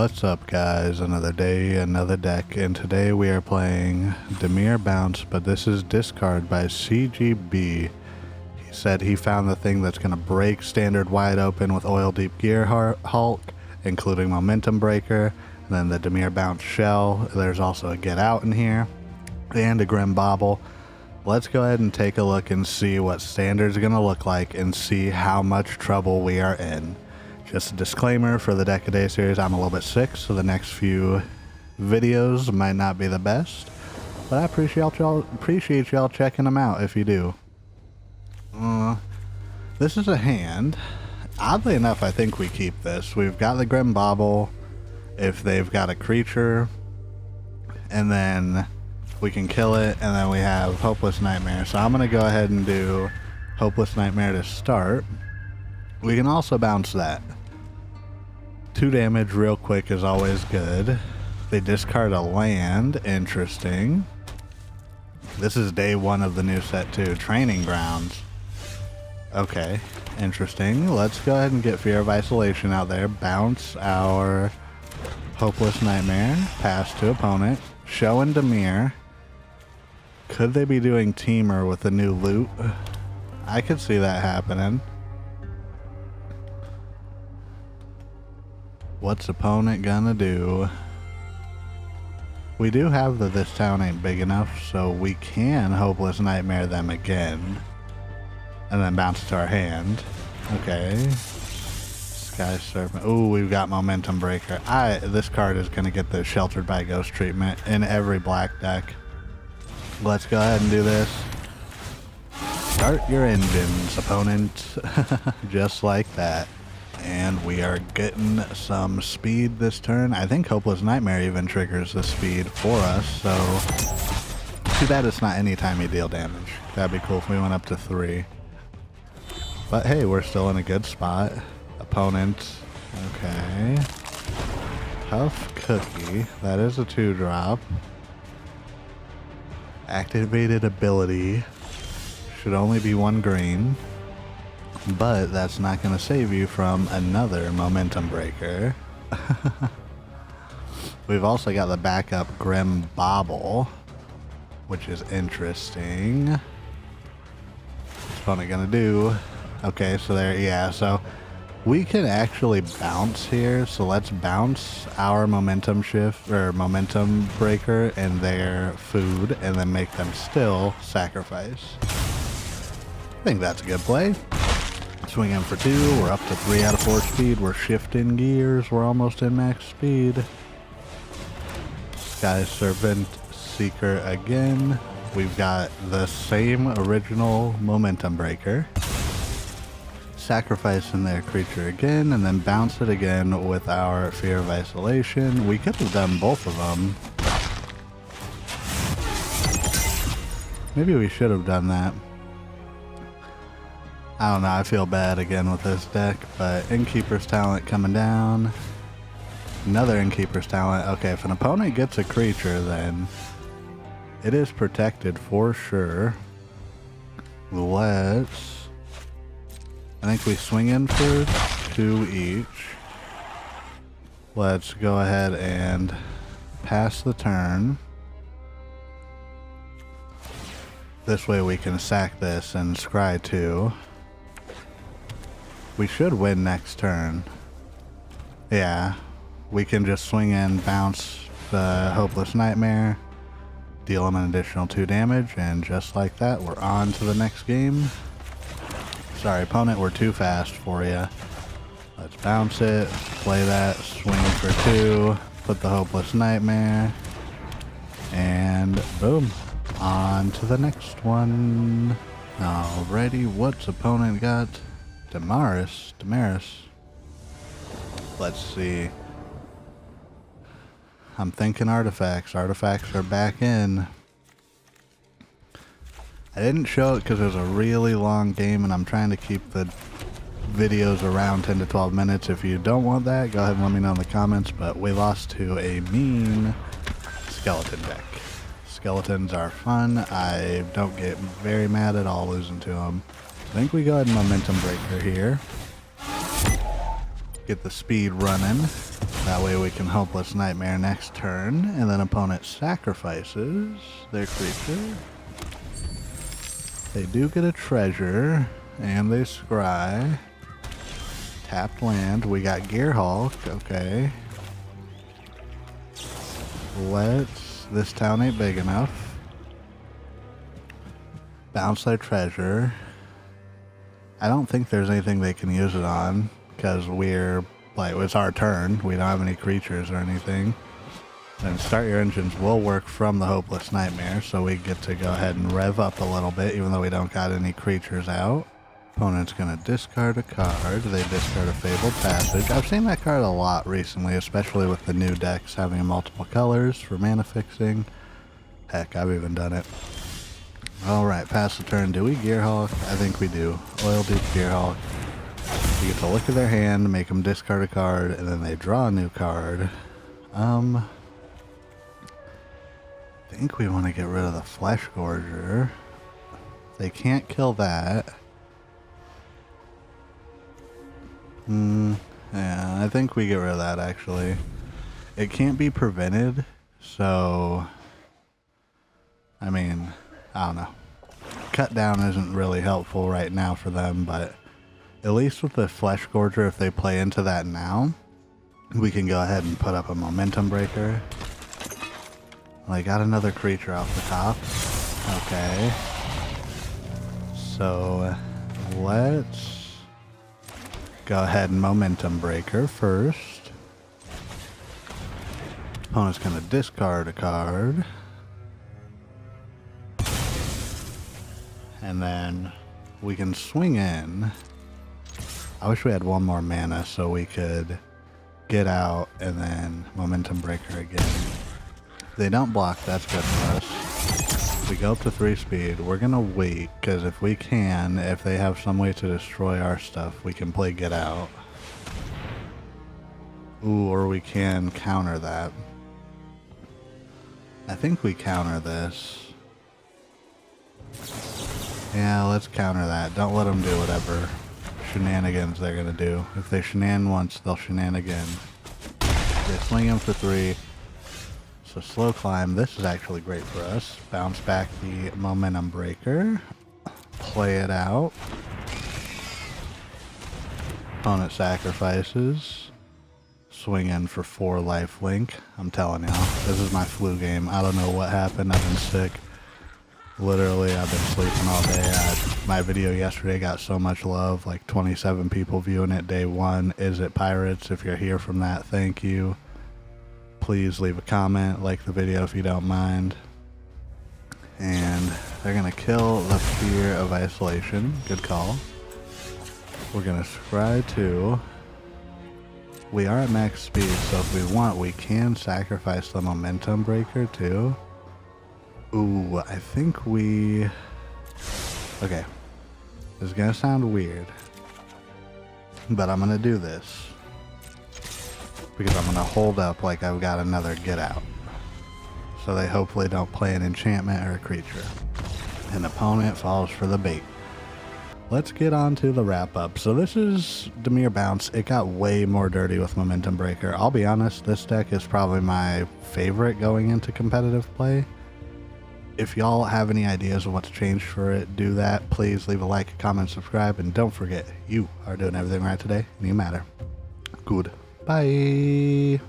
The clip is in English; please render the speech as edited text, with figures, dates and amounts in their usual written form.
What's up, guys? Another day, another deck, and today we are playing Dimir Bounce, but this is discard by CGB. He said he found the thing that's going to break standard wide open with Oildeep Gearhulk, including Momentum Breaker, and then the Dimir Bounce shell. There's also a Get Out in here, and a Grim Bauble. Let's go ahead and take a look and see what standard's going to look like and see how much trouble we are in. Just a disclaimer for the Deck a Day series, I'm a little bit sick, so the next few videos might not be the best, but I appreciate y'all checking them out if you do. This is a hand. Oddly enough, I think we keep this. We've got the Grim Bauble if they've got a creature, and then we can kill it, and then we have Hopeless Nightmare. So I'm going to go ahead and do Hopeless Nightmare to start. We can also bounce that. 2 damage real quick is always good. They discard a land. Interesting. This is day 1 of the new set too. Training Grounds. Okay. Interesting. Let's go ahead and get Fear of Isolation out there. Bounce our Hopeless Nightmare. Pass to opponent. Show and Dimir. Could they be doing Temur with the new loot? I could see that happening. What's opponent gonna do? We do have the This Town Ain't Big Enough, so we can Hopeless Nightmare them again. And then bounce to our hand. Okay. Sky Serpent. Ooh, we've got Momentum Breaker. This card is gonna get the Sheltered by Ghost treatment in every black deck. Let's go ahead and do this. Start your engines, opponent. Just like that. And we are getting some speed this turn. I think Hopeless Nightmare even triggers the speed for us, so too bad it's not anytime you deal damage. That'd be cool if we went up to 3. But hey, we're still in a good spot. Opponent, okay. Tough Cookie, that is a 2-drop. Activated ability, should only be 1 green. But that's not going to save you from another Momentum Breaker. We've also got the backup Grim Bauble, which is interesting. What's opponent going to do? Okay, so there, yeah, so we can actually bounce here. So let's bounce our Momentum Shift or Momentum Breaker and their food, and then make them still sacrifice. I think that's a good play. Swing in for 2, we're up to 3 out of 4 speed, we're shifting gears, we're almost in max speed. Sky Serpent Seeker again. We've got the same original Momentum Breaker. Sacrificing their creature again, and then bounce it again with our Fear of Isolation. We could have done both of them. Maybe we should have done that. I don't know, I feel bad again with this deck, but Innkeeper's Talent coming down. Another Innkeeper's Talent. Okay, if an opponent gets a creature, then it is protected for sure. I think we swing in for 2 each. Let's go ahead and pass the turn. This way we can sack this and scry 2. We should win next turn. Yeah, we can just swing in, bounce the Hopeless Nightmare, deal him an additional 2 damage, and just like that, we're on to the next game. Sorry, opponent, we're too fast for you. Let's bounce it, play that, swing for 2, put the Hopeless Nightmare, and boom, on to the next one. Alrighty, what's opponent got? Damaris. Let's see. I'm thinking artifacts. Artifacts are back in. I didn't show it because it was a really long game and I'm trying to keep the videos around 10 to 12 minutes. If you don't want that, go ahead and let me know in the comments, but we lost to a mean skeleton deck. Skeletons are fun. I don't get very mad at all losing to them. I think we go ahead and Momentum Breaker here. Get the speed running. That way we can Hopeless Nightmare next turn, and then opponent sacrifices their creature. They do get a treasure, and they scry. Tapped land. We got Gearhulk. Okay. This town ain't big enough. Bounce their treasure. I don't think there's anything they can use it on, because it's our turn. We don't have any creatures or anything. Then start your engines will work from the Hopeless Nightmare, so we get to go ahead and rev up a little bit, even though we don't got any creatures out. Opponent's going to discard a card. They discard a Fabled Passage. I've seen that card a lot recently, especially with the new decks having multiple colors for mana fixing. Heck, I've even done it. Alright, pass the turn. Do we Gearhulk? I think we do. Oildeep Gearhulk. You get to look at their hand, make them discard a card, and then they draw a new card. I think we want to get rid of the Flesh Gorger. They can't kill that. Yeah, I think we get rid of that, actually. It can't be prevented, so... I mean, I don't know. Cut down isn't really helpful right now for them, but at least with the Flesh Gorger, if they play into that now, we can go ahead and put up a Momentum Breaker. Well, I got another creature off the top. Okay. So, let's go ahead and Momentum Breaker first. Opponent's going to discard a card. And then we can swing in. I wish we had one more mana so we could get out and then Momentum Breaker again. If they don't block, that's good for us. We go up to 3 speed. We're going to wait, because if we can, if they have some way to destroy our stuff, we can play Get Out. Ooh, or we can counter that. I think we counter this. Yeah, let's counter that. Don't let them do whatever shenanigans they're going to do. If they shenan once, they'll shenan again. They swing them for 3. So slow climb. This is actually great for us. Bounce back the Momentum Breaker. Play it out. Opponent sacrifices. Swing in for 4 lifelink. I'm telling y'all, this is my flu game. I don't know what happened. I've been sick. Literally, I've been sleeping all day. My video yesterday got so much love, like 27 people viewing it day 1. Is it Pirates? If you're here from that, thank you. Please leave a comment, like the video if you don't mind. And they're going to kill the Fear of Isolation. Good call. We're going to scry 2. We are at max speed, so if we want, we can sacrifice the Momentum Breaker too. Ooh, I think we... Okay. This is going to sound weird, but I'm going to do this because I'm going to hold up like I've got another Get Out. So they hopefully don't play an enchantment or a creature. An opponent falls for the bait. Let's get on to the wrap up. So this is Dimir Bounce. It got way more dirty with Momentum Breaker. I'll be honest, this deck is probably my favorite going into competitive play. If y'all have any ideas of what to change for it, do that. Please leave a like, comment, subscribe, and don't forget, you are doing everything right today, and you matter. Goodbye.